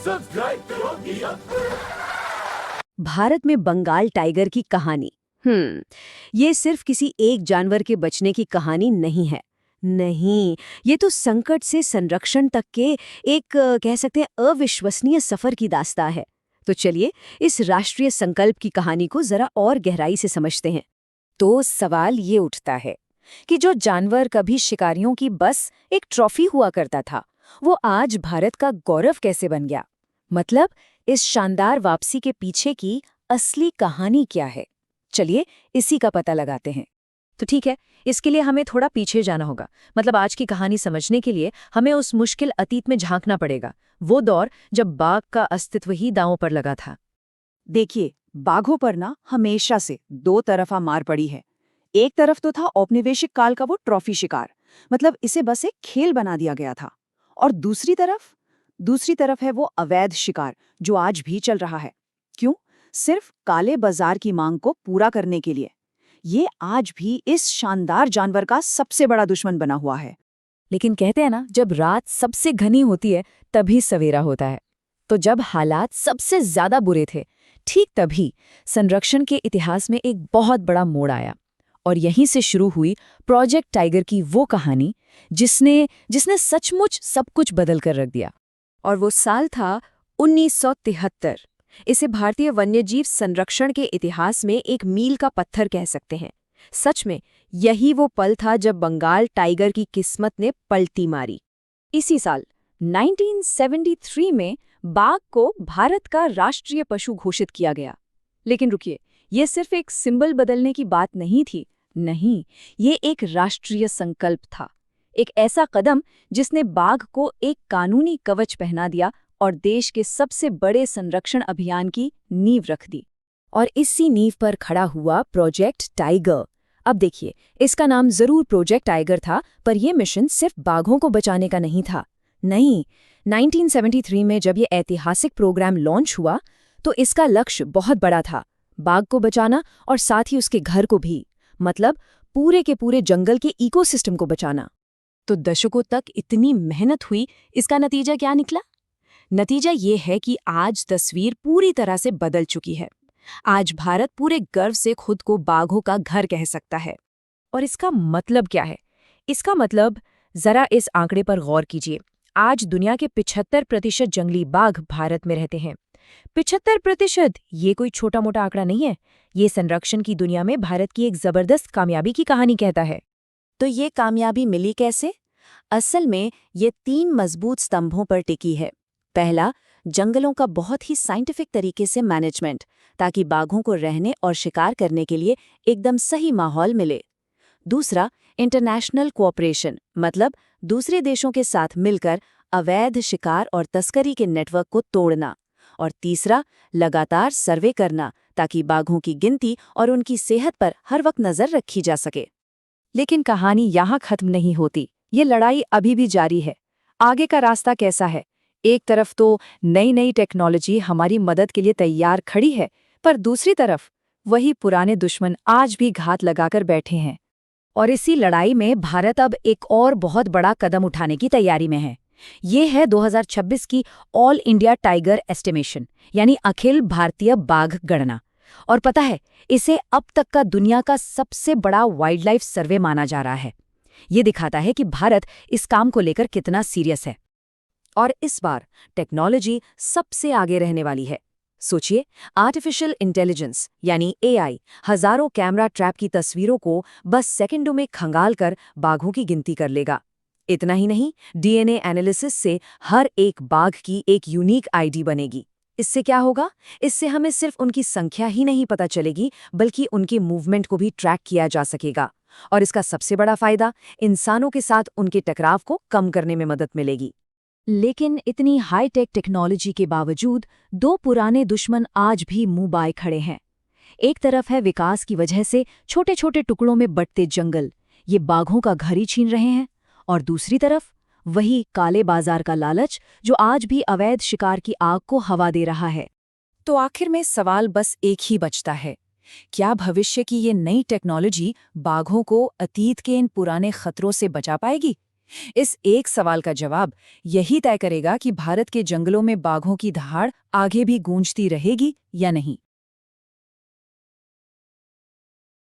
Subscribe करो दिया। भारत में बंगाल टाइगर की कहानी। ये सिर्फ किसी एक जानवर के बचने की कहानी नहीं है। नहीं, ये तो संकट से संरक्षण तक के एक कह सकते हैं अविश्वसनीय सफर की दास्तां है। तो चलिए इस राष्ट्रीय संकल्प की कहानी को जरा और गहराई से समझते हैं। तो सवाल ये उठता है कि जो जानवर कभी शिकारियों की बस एक ट्रॉफी हुआ करता था, वो आज भारत का गौरव कैसे बन गया? मतलब इस शानदार वापसी के पीछे की असली कहानी क्या है? चलिए इसी का पता लगाते हैं। तो ठीक है, इसके लिए हमें थोड़ा पीछे जाना होगा। मतलब आज की कहानी समझने के लिए हमें उस मुश्किल अतीत में झांकना पड़ेगा, वो दौर जब बाघ का अस्तित्व ही दांव पर लगा था। देखिए, बाघों पर ना हमेशा से दो तरफा मार पड़ी है। एक तरफ तो था औपनिवेशिक काल का वो ट्रॉफी शिकार, मतलब इसे बस एक खेल बना दिया गया था। और दूसरी तरफ है वो अवैध शिकार जो आज भी चल रहा है। क्यों? सिर्फ काले बाजार की मांग को पूरा करने के लिए। ये आज भी इस शानदार जानवर का सबसे बड़ा दुश्मन बना हुआ है। लेकिन कहते हैं ना, जब रात सबसे घनी होती है तभी सवेरा होता है। तो जब हालात सबसे ज्यादा बुरे थे, ठीक तभी संरक्षण के इतिहास में एक बहुत बड़ा मोड़ आया। और यहीं से शुरू हुई प्रोजेक्ट टाइगर की वो कहानी जिसने जिसने सचमुच सब कुछ बदल कर रख दिया। और वो साल था 1973। इसे भारतीय वन्यजीव संरक्षण के इतिहास में एक मील का पत्थर कह सकते हैं। सच में यही वो पल था जब बंगाल टाइगर की किस्मत ने पलटी मारी। इसी साल 1973 में बाघ को भारत का राष्ट्रीय पशु घोषित किया गया। लेकिन रुकिए, ये सिर्फ एक सिंबल बदलने की बात नहीं थी। नहीं, ये एक राष्ट्रीय संकल्प था। एक ऐसा कदम जिसने बाघ को एक कानूनी कवच पहना दिया और देश के सबसे बड़े संरक्षण अभियान की नींव रख दी। और इसी नींव पर खड़ा हुआ प्रोजेक्ट टाइगर। अब देखिए, इसका नाम जरूर प्रोजेक्ट टाइगर था, पर यह मिशन सिर्फ बाघों को बचाने का नहीं था। नहीं, 1973 में जब ये ऐतिहासिक प्रोग्राम लॉन्च हुआ, तो इसका लक्ष्य बहुत बड़ा था। बाघ को बचाना और साथ ही उसके घर को भी, मतलब पूरे के पूरे जंगल के इकोसिस्टम को बचाना। तो दशकों तक इतनी मेहनत हुई, इसका नतीजा क्या निकला? नतीजा ये है कि आज तस्वीर पूरी तरह से बदल चुकी है। आज भारत पूरे गर्व से खुद को बाघों का घर कह सकता है। और इसका मतलब क्या है? इसका मतलब जरा इस आंकड़े पर गौर कीजिए। आज दुनिया के 75% जंगली बाघ भारत में रहते हैं। 75%, ये कोई छोटा मोटा आंकड़ा नहीं है। ये संरक्षण की दुनिया में भारत की एक जबरदस्त कामयाबी की कहानी कहता है। तो ये कामयाबी मिली कैसे? असल में ये 3 मजबूत स्तंभों पर टिकी है। पहला, जंगलों का बहुत ही साइंटिफिक तरीके से मैनेजमेंट, ताकि बाघों को रहने और शिकार करने के लिए एकदम सही माहौल मिले। दूसरा, इंटरनेशनल कोऑपरेशन, मतलब दूसरे देशों के साथ मिलकर अवैध शिकार और तस्करी के नेटवर्क को तोड़ना। और तीसरा, लगातार सर्वे करना, ताकि बाघों की गिनती और उनकी सेहत पर हर वक्त नजर रखी जा सके। लेकिन कहानी यहाँ खत्म नहीं होती। ये लड़ाई अभी भी जारी है। आगे का रास्ता कैसा है? एक तरफ तो नई नई टेक्नोलॉजी हमारी मदद के लिए तैयार खड़ी है, पर दूसरी तरफ वही पुराने दुश्मन आज भी घात लगाकर बैठे हैं। और इसी लड़ाई में भारत अब एक और बहुत बड़ा कदम उठाने की तैयारी में है। ये है 2026 की ऑल इंडिया टाइगर एस्टिमेशन, यानी अखिल भारतीय बाघ गणना। और पता है, इसे अब तक का दुनिया का सबसे बड़ा वाइल्ड लाइफ सर्वे माना जा रहा है। ये दिखाता है कि भारत इस काम को लेकर कितना सीरियस है। और इस बार टेक्नोलॉजी सबसे आगे रहने वाली है। सोचिए, आर्टिफिशियल इंटेलिजेंस यानी एआई हजारों कैमरा ट्रैप की तस्वीरों को बस सेकंडों में खंगाल कर बाघों की गिनती कर लेगा। इतना ही नहीं, डीएनए एनालिसिस से हर एक बाघ की एक यूनिक आईडी बनेगी। इससे क्या होगा? इससे हमें सिर्फ उनकी संख्या ही नहीं पता चलेगी, बल्कि उनके मूवमेंट को भी ट्रैक किया जा सकेगा। और इसका सबसे बड़ा फायदा, इंसानों के साथ उनके टकराव को कम करने में मदद मिलेगी। लेकिन इतनी हाईटेक टेक्नोलॉजी के बावजूद 2 पुराने दुश्मन आज भी मुंह बाए खड़े हैं। एक तरफ है विकास की वजह से छोटे छोटे टुकड़ों में बंटते जंगल, ये बाघों का घर ही छीन रहे हैं। और दूसरी तरफ वही काले बाजार का लालच, जो आज भी अवैध शिकार की आग को हवा दे रहा है। तो आखिर में सवाल बस एक ही बचता है, क्या भविष्य की ये नई टेक्नोलॉजी बाघों को अतीत के इन पुराने खतरों से बचा पाएगी, इस एक सवाल का जवाब यही तय करेगा कि भारत के जंगलों में बाघों की दहाड़ आगे भी गूंजती रहेगी या नहीं।